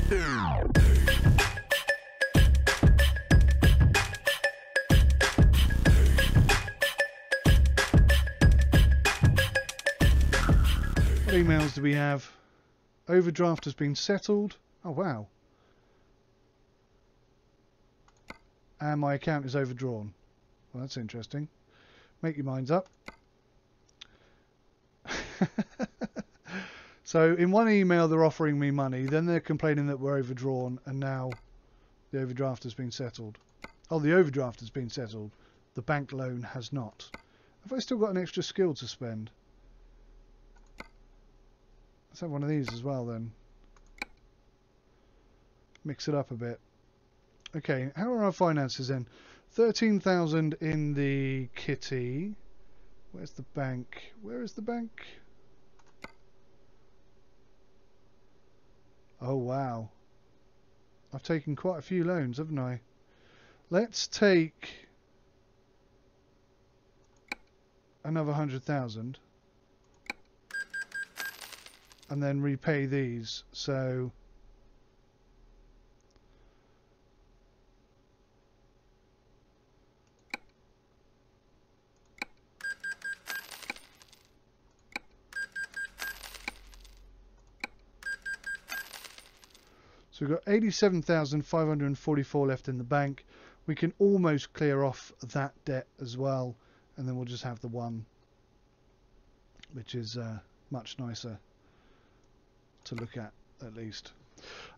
What emails do we have? Overdraft has been settled. Oh wow. And my account is overdrawn. Well, that's interesting. Make your minds up. So in one email they're offering me money, then they're complaining that we're overdrawn, and now the overdraft has been settled. Oh, the overdraft has been settled. The bank loan has not. Have I still got an extra skill to spend? Let's have one of these as well then. Mix it up a bit. Okay, how are our finances then? 13,000 in the kitty. Where's the bank? Where is the bank? Oh wow. I've taken quite a few loans, haven't I? Let's take another 100,000 and then repay these. So we've got 87,544 left in the bank. We can almost clear off that debt as well, and then we'll just have the one, which is much nicer to look at least.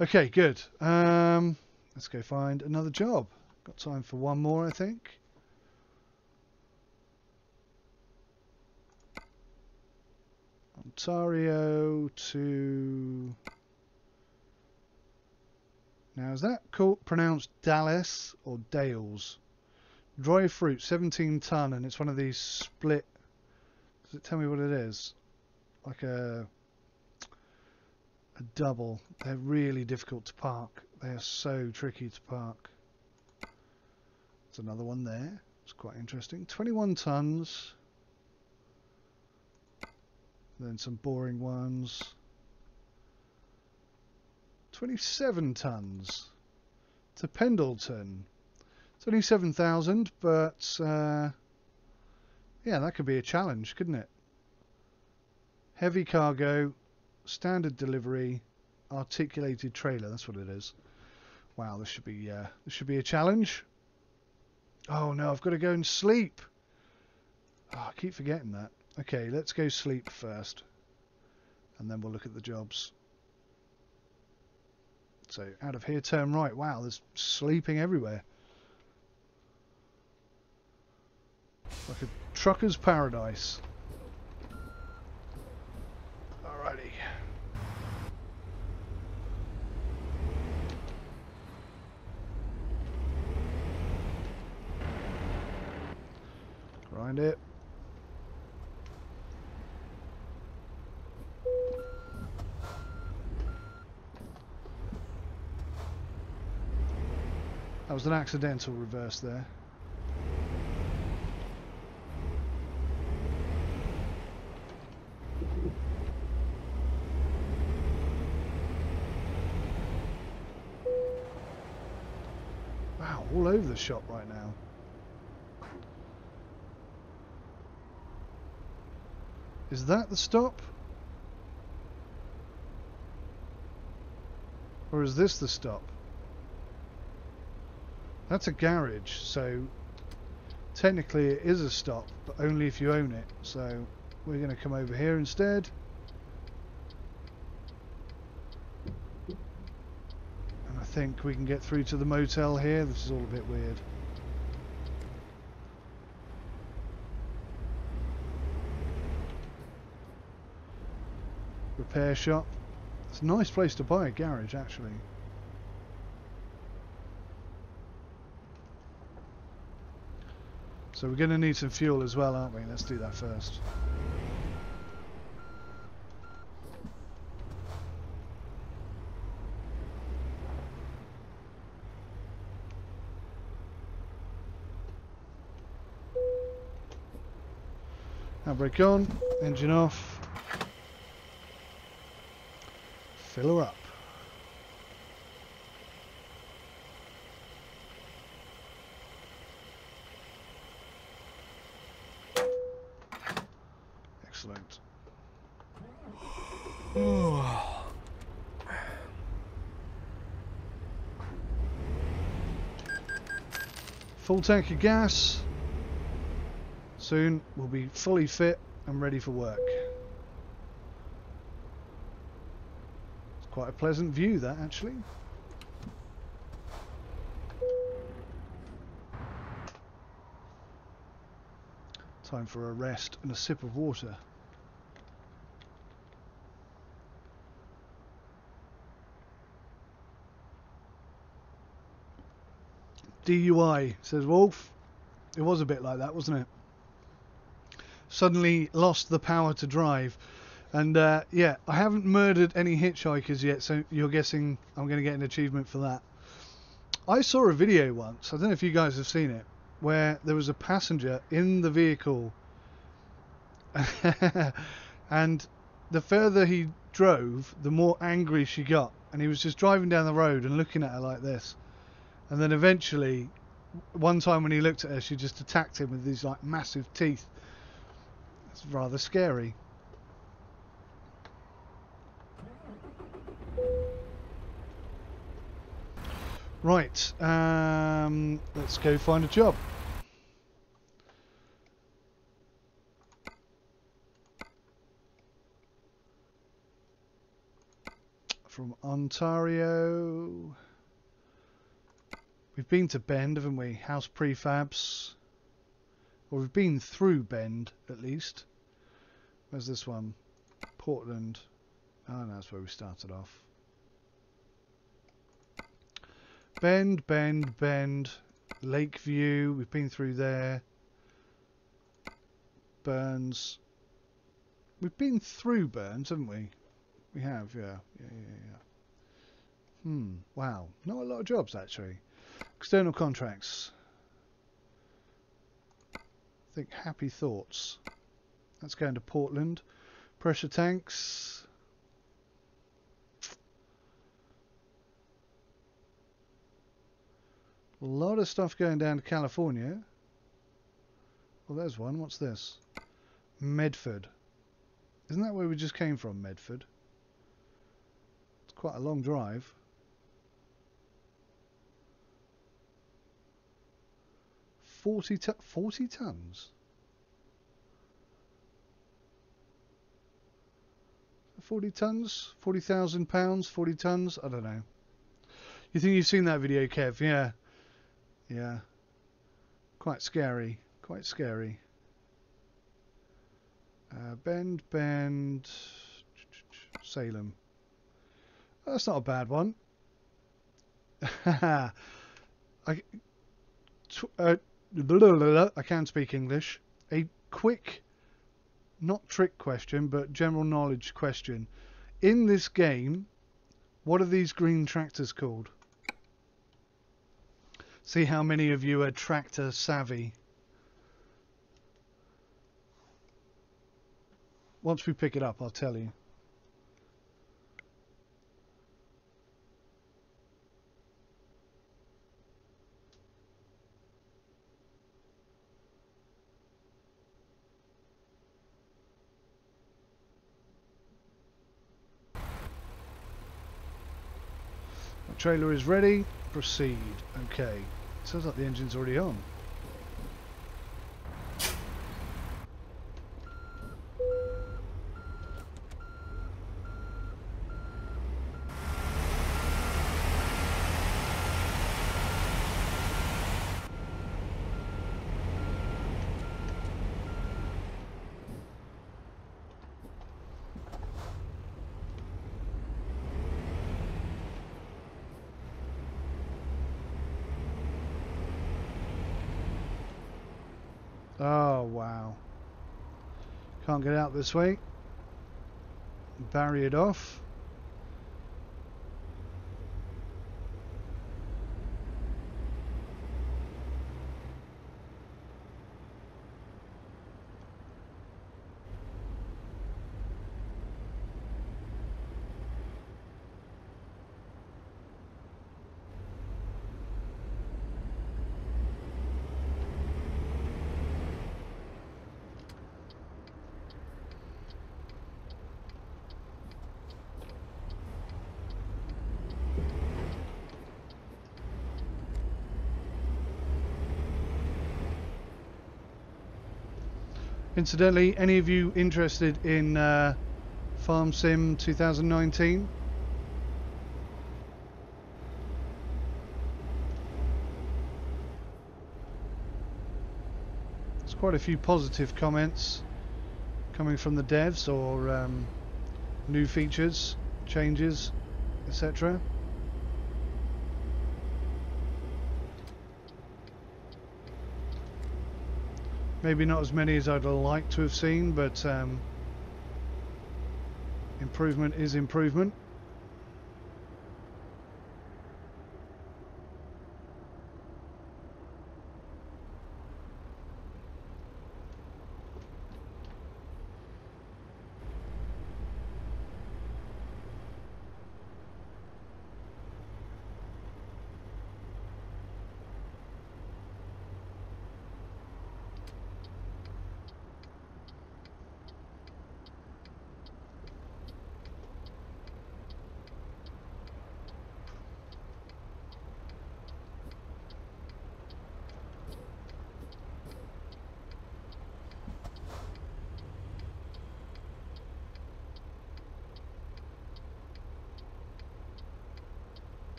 Okay, good. Let's go find another job. Got time for one more, I think. Ontario to... Now, is that pronounced Dallas or Dales? Dry fruit, 17 ton, and it's one of these split. Does it tell me what it is? Like a double. They're really difficult to park. They are so tricky to park. There's another one there. It's quite interesting. 21 tons. Then some boring ones. 27 tons to Pendleton. It's only 7,000, but yeah, that could be a challenge, couldn't it? Heavy cargo, standard delivery, articulated trailer. That's what it is. Wow, this should be a challenge. Oh no, I've got to go and sleep. Oh, I keep forgetting that. Okay, let's go sleep first, and then we'll look at the jobs. So out of here, turn right. Wow, there's sleeping everywhere. Like a trucker's paradise. Alrighty. Grind it. That was an accidental reverse there. Wow, all over the shop right now. Is that the stop? Or is this the stop? That's a garage, so technically it is a stop, but only if you own it. So we're going to come over here instead. And I think we can get through to the motel here. This is all a bit weird. Repair shop. It's a nice place to buy a garage, actually. So we're going to need some fuel as well, aren't we? Let's do that first. Handbrake on, engine off. Fill her up. Full tank of gas. Soon we'll be fully fit and ready for work. It's quite a pleasant view, that, actually. Time for a rest and a sip of water. DUI, says Wolf. It was a bit like that, wasn't it? Suddenly lost the power to drive. And yeah, I haven't murdered any hitchhikers yet, so you're guessing I'm going to get an achievement for that. I saw a video once, I don't know if you guys have seen it, where there was a passenger in the vehicle and the further he drove, the more angry she got. And he was just driving down the road and looking at her like this. And then eventually, one time when he looked at her, she just attacked him with these like massive teeth. It's rather scary. Right, let's go find a job. From Ontario. We've been to Bend, haven't we? House prefabs. Or we've been through Bend, at least. Where's this one? Portland. Oh, no, that's where we started off. Bend, Bend, Bend. Lakeview. We've been through there. Burns. We've been through Burns, haven't we? We have, yeah. Wow. Not a lot of jobs, actually. External contracts. I think Happy Thoughts. That's going to Portland. Pressure tanks. A lot of stuff going down to California. Well, there's one. What's this? Medford. Isn't that where we just came from, Medford? It's quite a long drive. 40 tons? 40 tons? 40,000 pounds? 40 tons? I don't know. You think you've seen that video, Kev? Yeah. Yeah. Quite scary. Quite scary. Bend, Salem. Oh, that's not a bad one. I can speak English. A quick, not trick question, but general knowledge question. In this game, what are these green tractors called? See how many of you are tractor savvy. Once we pick it up, I'll tell you. The trailer is ready. Proceed. Okay. Sounds like the engine's already on. Oh, wow. Can't get out this way. Barriered off. Incidentally, any of you interested in Farm Sim 2019? There's quite a few positive comments coming from the devs, or new features, changes, etc. Maybe not as many as I'd like to have seen, but improvement is improvement.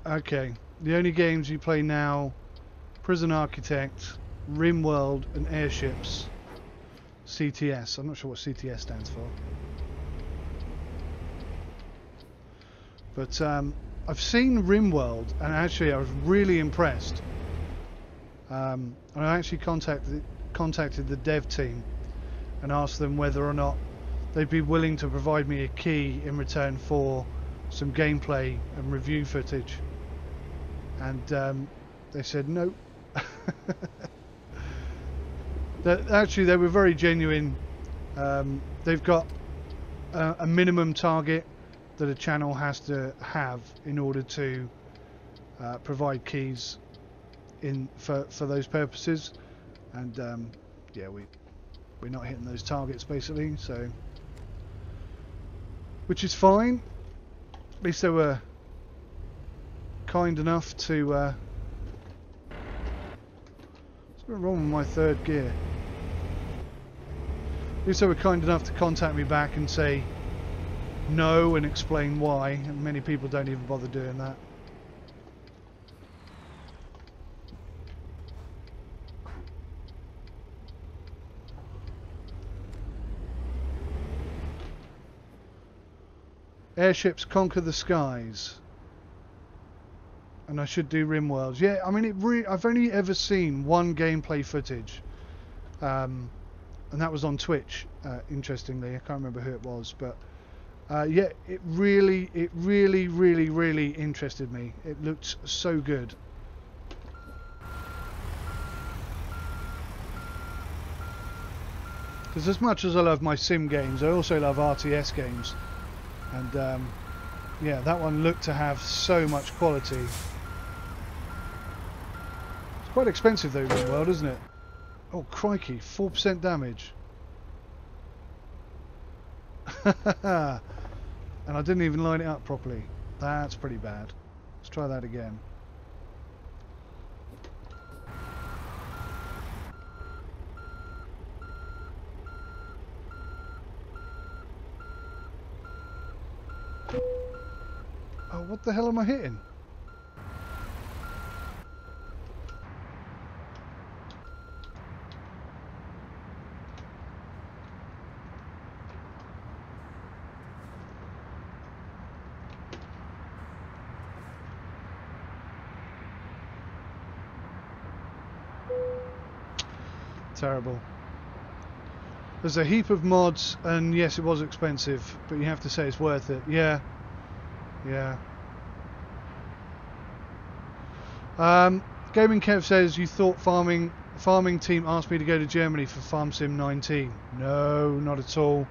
Okay, the only games you play now: Prison Architect, RimWorld, and Airships. CTS. I'm not sure what CTS stands for. But I've seen RimWorld, and actually I was really impressed. And I actually contacted the dev team and asked them whether or not they'd be willing to provide me a key in return for some gameplay and review footage, and they said no. Actually, they were very genuine. They've got a minimum target that a channel has to have in order to provide keys for those purposes, and yeah, we're not hitting those targets basically, so, which is fine. At least they were kind enough to what's going wrong with my third gear? At least they were kind enough to contact me back and say no and explain why, and many people don't even bother doing that. Airships conquer the skies, and I should do RimWorlds. Yeah, I mean, I've only ever seen one gameplay footage, and that was on Twitch. Interestingly, I can't remember who it was, but yeah, it really interested me. It looked so good. Because as much as I love my sim games, I also love RTS games. And yeah, that one looked to have so much quality. It's quite expensive though, RimWorld, isn't it? Oh crikey, 4% damage. And I didn't even line it up properly. That's pretty bad. Let's try that again. Oh, what the hell am I hitting? Terrible. There's a heap of mods, and yes, it was expensive, but you have to say it's worth it. Yeah. Yeah. Gaming Kev says you thought farming The farming team asked me to go to Germany for Farm Sim 19. No, not at all.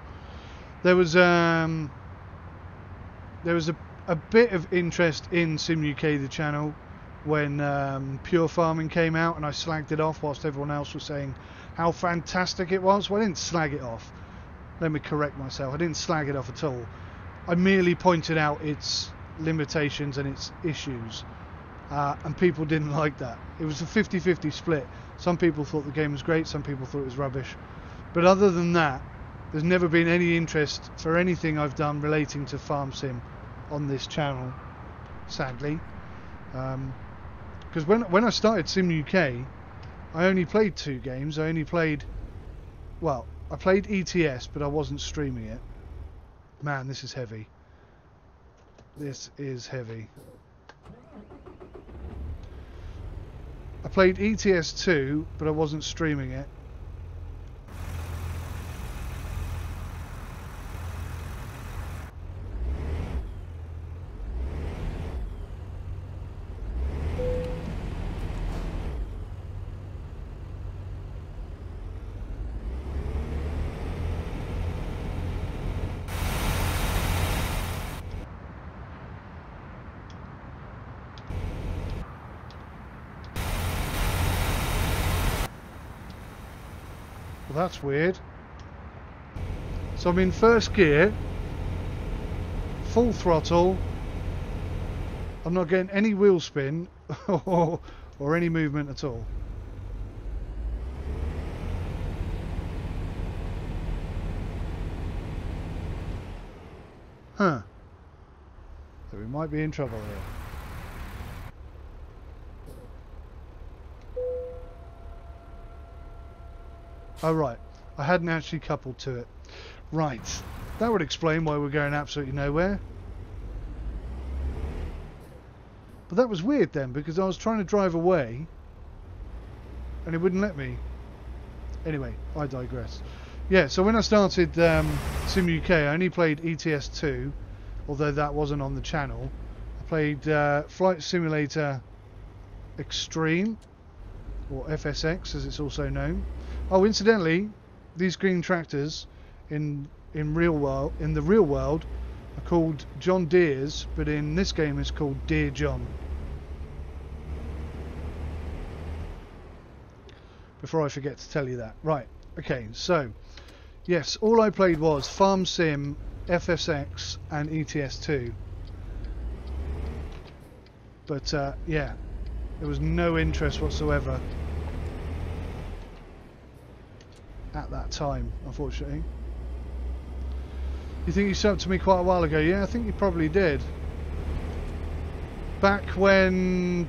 There was a bit of interest in Sim UK, the channel, when Pure Farming came out, and I slagged it off whilst everyone else was saying how fantastic it was. Well, I didn't slag it off. Let me correct myself. I didn't slag it off at all. I merely pointed out its limitations and its issues, and people didn't like that. It was a 50-50 split. Some people thought the game was great, some people thought it was rubbish. But other than that, there's never been any interest for anything I've done relating to Farm Sim on this channel, sadly. Because when I started Sim UK, I only played 2 games. I played ETS, but I wasn't streaming it. Man, this is heavy. This is heavy. I played ETS 2, but I wasn't streaming it. Well, that's weird. So I'm in first gear, full throttle. I'm not getting any wheel spin or any movement at all. Huh. So we might be in trouble here. Oh right, I hadn't actually coupled to it. Right, that would explain why we're going absolutely nowhere. But that was weird then, because I was trying to drive away and it wouldn't let me. Anyway, I digress. Yeah, so when I started Sim UK, I only played ETS 2, although that wasn't on the channel. I played Flight Simulator Extreme, or FSX as it's also known. Oh, incidentally, these green tractors in the real world are called John Deeres, but in this game it's called Dear John. Before I forget to tell you that. Right, okay, so yes, all I played was Farm Sim, FSX and ETS2. But yeah, there was no interest whatsoever at that time, unfortunately. You think you subbed to me quite a while ago? Yeah, I think you probably did. Back when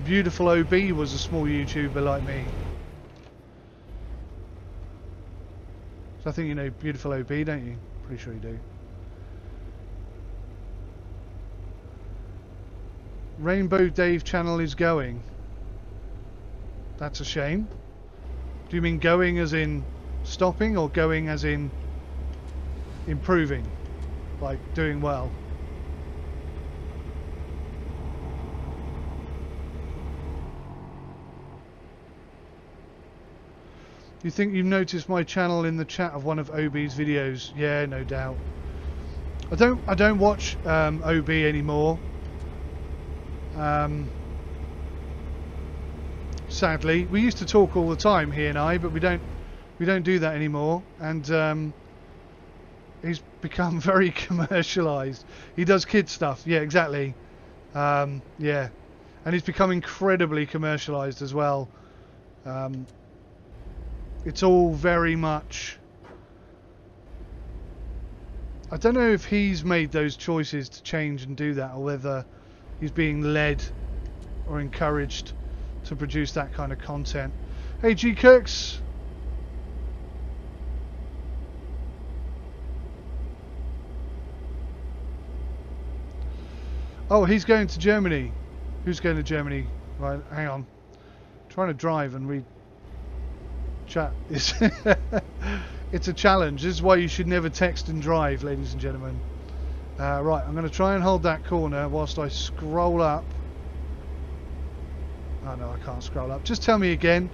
Beautiful OB was a small YouTuber like me. So I think you know Beautiful OB, don't you? Pretty sure you do. Rainbow Dave channel is going. That's a shame. Do you mean going as in stopping, or going as in improving, like doing well? You think you've noticed my channel in the chat of one of OB's videos? Yeah, no doubt. I don't watch OB anymore. Sadly, we used to talk all the time, he and I, but we don't do that anymore. And he's become very commercialized. He does kid stuff. Yeah, exactly. Yeah, and he's become incredibly commercialized as well. It's all very much... I don't know if he's made those choices to change and do that, or whether he's being led or encouraged to produce that kind of content. Hey G Kirks! Oh, he's going to Germany. Who's going to Germany? Right, hang on. I'm trying to drive and read chat. It's a challenge. This is why you should never text and drive, ladies and gentlemen. Right, I'm going to try and hold that corner whilst I scroll up Oh no, I can't scroll up. Just tell me again.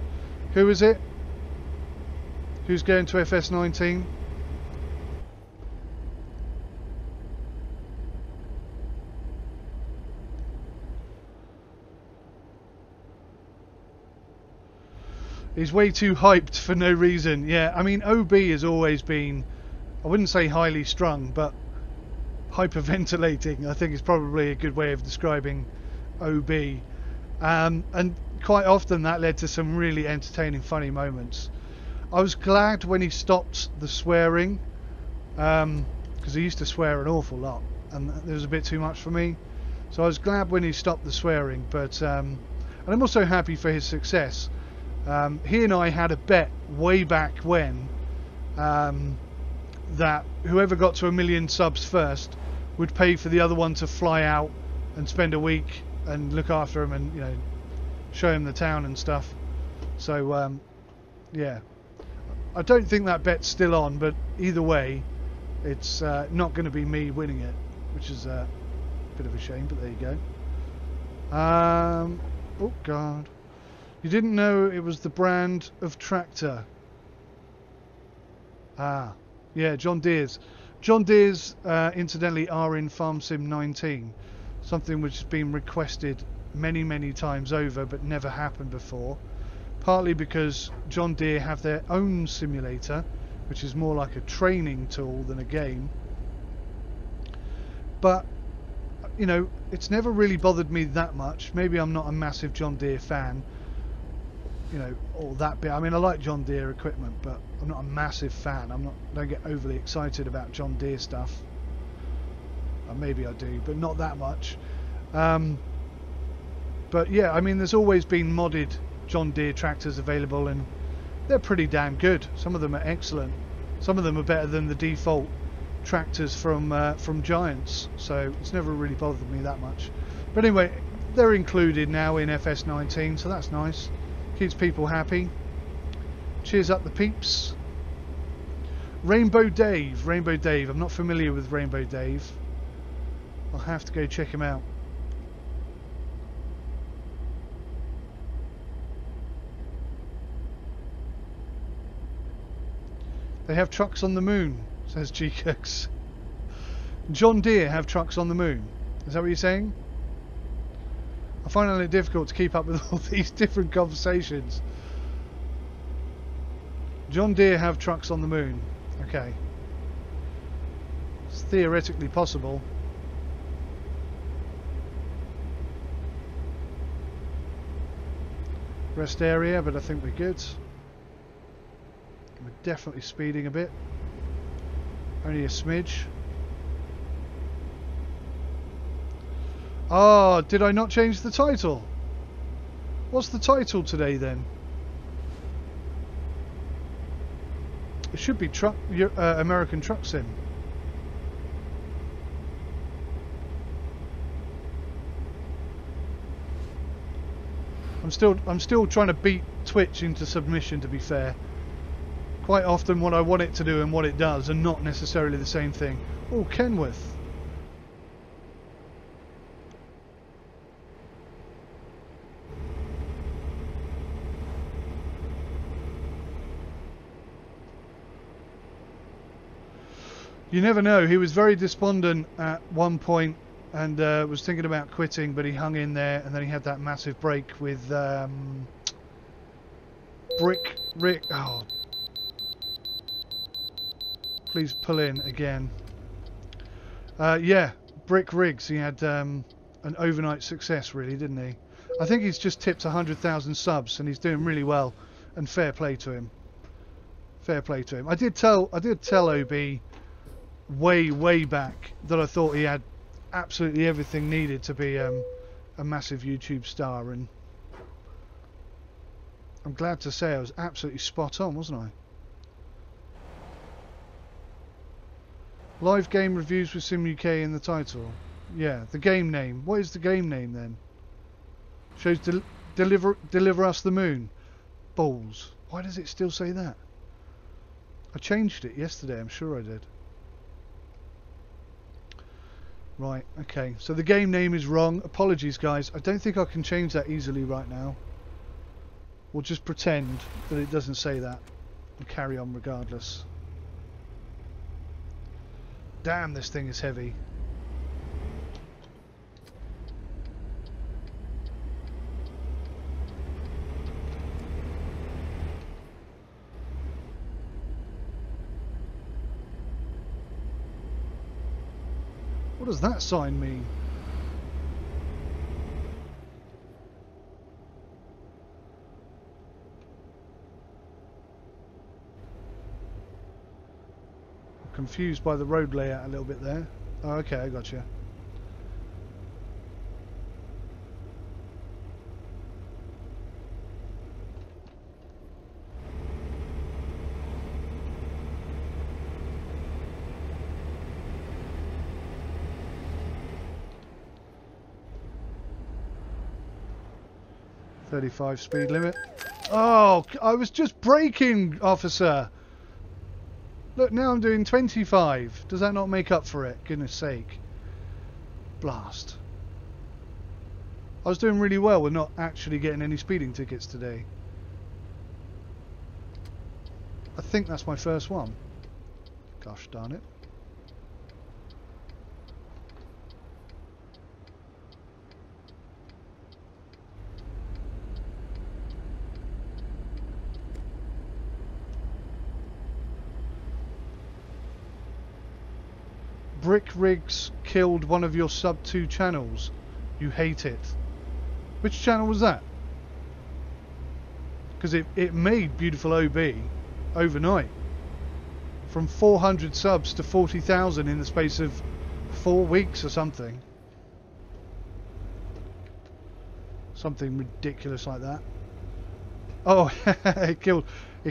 Who is it? Who's going to FS19? He's way too hyped for no reason. Yeah, I mean, OB has always been, I wouldn't say highly strung, but hyperventilating, I think, is probably a good way of describing OB. And quite often that led to some really entertaining, funny moments. I was glad when he stopped the swearing, because he used to swear an awful lot, and it was a bit too much for me. So I was glad when he stopped the swearing, but and I'm also happy for his success. He and I had a bet way back when that whoever got to 1 million subs first would pay for the other one to fly out and spend a week and look after him and, you know, show him the town and stuff. So yeah, I don't think that bet's still on, but either way, it's not going to be me winning it, which is a bit of a shame, but there you go. Oh god. You didn't know it was the brand of tractor. Ah, yeah, John Deere's. John Deere's, incidentally, are in Farm Sim 19. Something which has been requested many, many times over, but never happened before. Partly because John Deere have their own simulator, which is more like a training tool than a game. But, you know, it's never really bothered me that much. Maybe I'm not a massive John Deere fan. You know, all that bit. I mean, I like John Deere equipment, but I'm not a massive fan. Don't get overly excited about John Deere stuff. Or maybe I do, but not that much. But yeah, I mean, there's always been modded John Deere tractors available, and they're pretty damn good. Some of them are excellent. Some of them are better than the default tractors from Giants. So it's never really bothered me that much. But anyway, they're included now in FS19, so that's nice. Keeps people happy. Cheers up the peeps. Rainbow Dave. Rainbow Dave. I'm not familiar with Rainbow Dave. I'll have to go check him out. They have trucks on the moon, says G-Cooks. John Deere have trucks on the moon. Is that what you're saying? I find it a little difficult to keep up with all these different conversations. John Deere have trucks on the moon. Okay. It's theoretically possible. Rest area, but I think we're good. We're definitely speeding a bit. Only a smidge. Oh, did I not change the title? What's the title today then? It should be American Truck Sim. I'm still trying to beat Twitch into submission, to be fair. Quite often what I want it to do and what it does are not necessarily the same thing. Oh, Kenworth. You never know. He was very despondent at one point and was thinking about quitting, but he hung in there, and then he had that massive break with Brick Rick. Oh, please pull in again. Yeah, Brick Riggs. He had an overnight success, really, didn't he? I think he's just tipped 100,000 subs, and he's doing really well. And fair play to him. Fair play to him. I did tell OB way back that I thought he had absolutely everything needed to be a massive YouTube star, and I'm glad to say I was absolutely spot on, wasn't I? Live game reviews with Sim UK in the title. Yeah, the game name. What is the game name then? Shows deliver us the moon. Balls. Why does it still say that? I changed it yesterday, I'm sure I did. Right, okay. So the game name is wrong. Apologies, guys. I don't think I can change that easily right now. We'll just pretend that it doesn't say that and carry on regardless. Damn, this thing is heavy. What does that sign mean? I'm confused by the road layout a little bit there. Oh, okay, I got you. .35 speed limit. Oh, I was just braking, officer. Look, now I'm doing 25. Does that not make up for it? Goodness sake. Blast. I was doing really well with not actually getting any speeding tickets today. I think that's my first one. Gosh darn it. Brick rigs killed one of your sub 2 channels. You hate it. Which channel was that? Because it made beautiful OB overnight. From 400 subs to 40,000 in the space of 4 weeks or something. Something ridiculous like that. Oh, it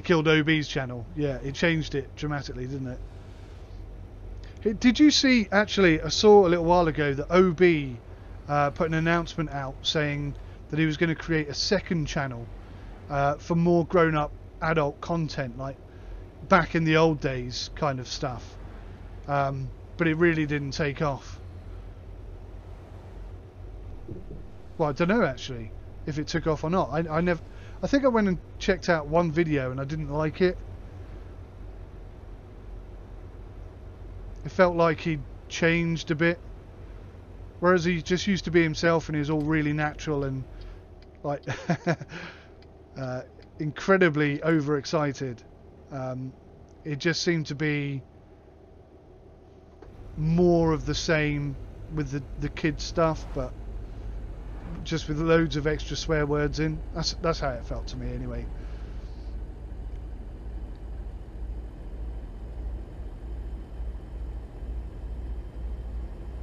killed OB's channel. Yeah, it changed it dramatically, didn't it? Did you see, actually, I saw a little while ago that OB put an announcement out saying that he was going to create a second channel for more grown-up adult content, like back in the old days kind of stuff. But it really didn't take off. Well, I don't know, actually, if it took off or not. I think I went and checked out one video and I didn't like it. It felt like he'd changed a bit, whereas he just used to be himself and he was all really natural and like incredibly overexcited. It just seemed to be more of the same with the kids stuff, but just with loads of extra swear words in. That's how it felt to me anyway.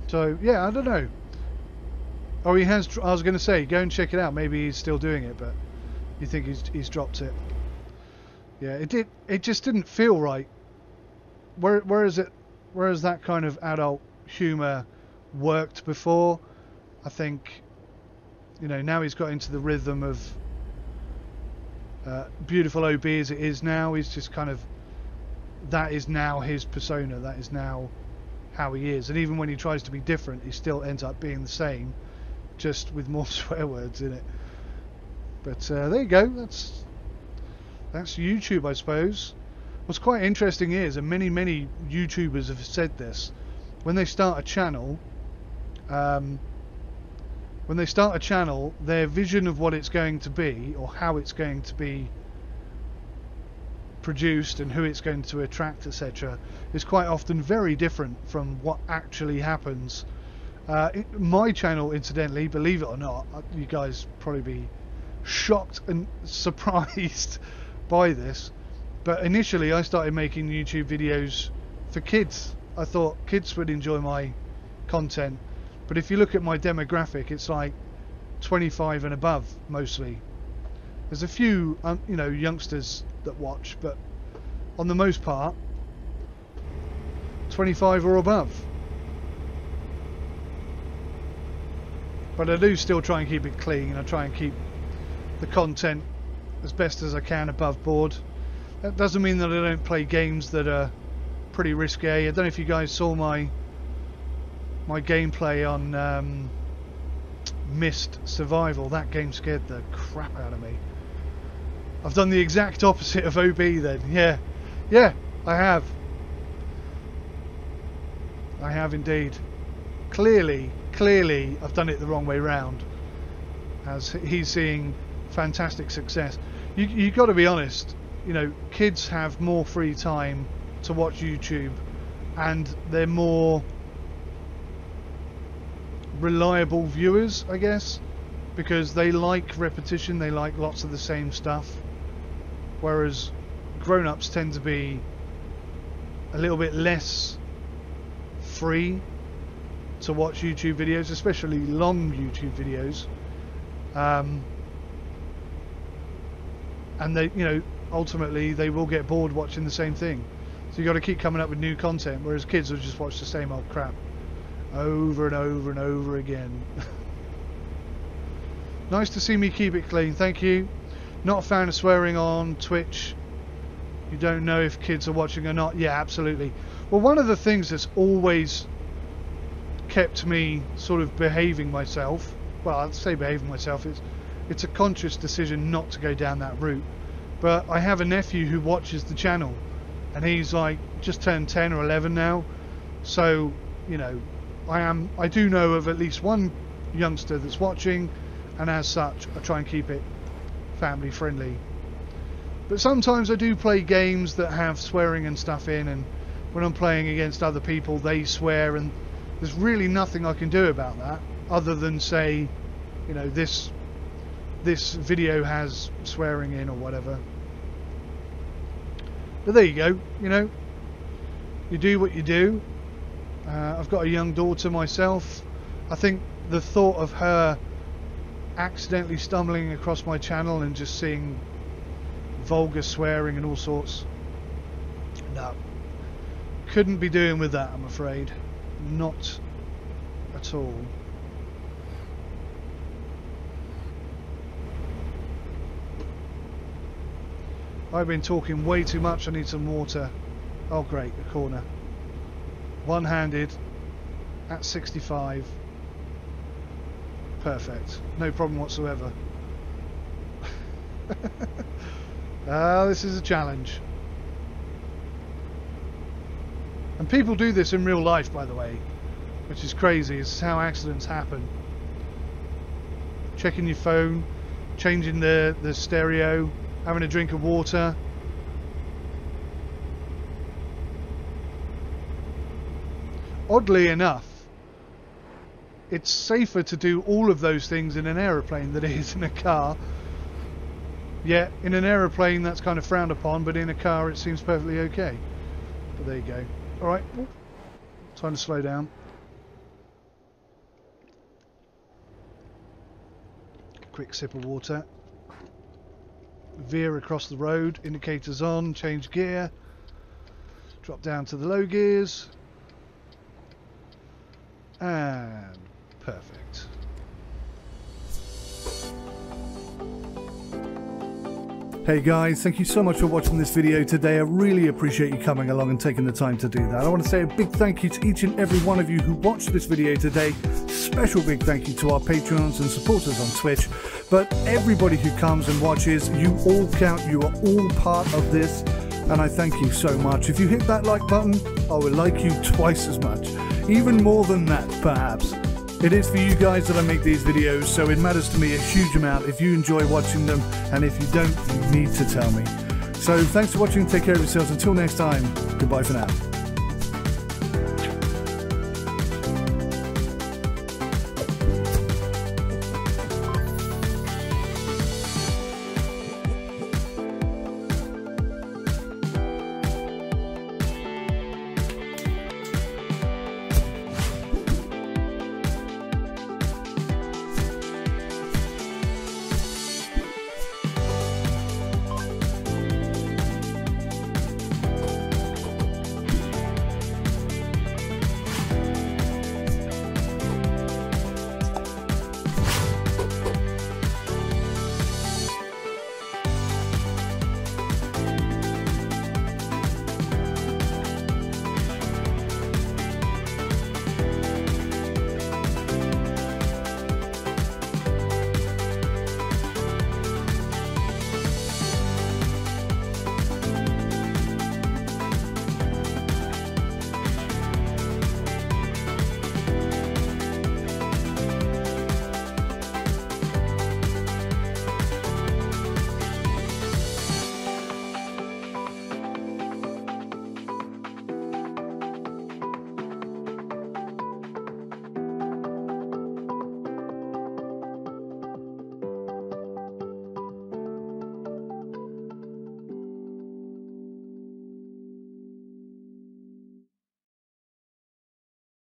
So yeah, I don't know. Oh, he has. I was going to say, go and check it out. Maybe he's still doing it, but you think he's dropped it? Yeah, it did. It just didn't feel right. Whereas that kind of adult humour worked before, I think, you know, now he's got into the rhythm of beautiful OB as it is now. He's just kind of, that is now his persona. That is now how he is, and even when he tries to be different, he still ends up being the same, just with more swear words in it. But there you go. That's YouTube, I suppose. What's quite interesting is, and many YouTubers have said this, when they start a channel, their vision of what it's going to be or how it's going to be produced and who it's going to attract, etc., is quite often very different from what actually happens. My channel, incidentally, believe it or not, you guys probably be shocked and surprised by this, but initially I started making YouTube videos for kids. I thought kids would enjoy my content, but if you look at my demographic, it's like 25 and above mostly. There's a few you know, youngsters that watch, but on the most part 25 or above. But I do still try and keep it clean. I try and keep the content as best as I can above board. That doesn't mean that I don't play games that are pretty risque. I don't know if you guys saw my my gameplay on Mist Survival. That game scared the crap out of me. I've done the exact opposite of OB then. Yeah, I have indeed. Clearly I've done it the wrong way round, as he's seeing fantastic success. You got to be honest, you know, kids have more free time to watch YouTube, and they're more reliable viewers, I guess, because they like repetition, they like lots of the same stuff, whereas grown-ups tend to be a little bit less free to watch YouTube videos, especially long YouTube videos, and they, you know, ultimately they will get bored watching the same thing, so you got to keep coming up with new content, whereas kids will just watch the same old crap over and over and over again. Nice to see me keep it clean, thank you. Not a fan of swearing on Twitch. You don't know if kids are watching or not. Yeah, absolutely. Well, one of the things that's always kept me sort of behaving myself, well, I'd say behaving myself, it's a conscious decision not to go down that route, but I have a nephew who watches the channel, and he's like just turned 10 or 11 now, so, you know, I do know of at least one youngster that's watching, and as such I try and keep it family friendly. But sometimes I do play games that have swearing and stuff in, and when I'm playing against other people they swear, and there's really nothing I can do about that other than say, you know, this video has swearing in or whatever. But there you go, you know, you do what you do. I've got a young daughter myself. I think the thought of her accidentally stumbling across my channel and just seeing vulgar swearing and all sorts, no, couldn't be doing with that, I'm afraid. Not at all. I've been talking way too much. I need some water. Oh great, a corner. One-handed at 65. Perfect. No problem whatsoever. This is a challenge. And people do this in real life, by the way, which is crazy. It's how accidents happen. Checking your phone, changing the stereo, having a drink of water. Oddly enough, it's safer to do all of those things in an aeroplane than it is in a car. Yeah, in an aeroplane that's kind of frowned upon, but in a car it seems perfectly okay. But there you go. Alright, time to slow down. Quick sip of water. Veer across the road, indicators on, change gear. Drop down to the low gears. And perfect. Hey guys, thank you so much for watching this video today. I really appreciate you coming along and taking the time to do that. I want to say a big thank you to each and every one of you who watched this video today. Special big thank you to our patrons and supporters on Twitch. But everybody who comes and watches, you all count, you are all part of this, and I thank you so much. If you hit that like button, I will like you twice as much. Even more than that, perhaps. It is for you guys that I make these videos, so it matters to me a huge amount if you enjoy watching them, and if you don't, you need to tell me. So thanks for watching, take care of yourselves, until next time, goodbye for now.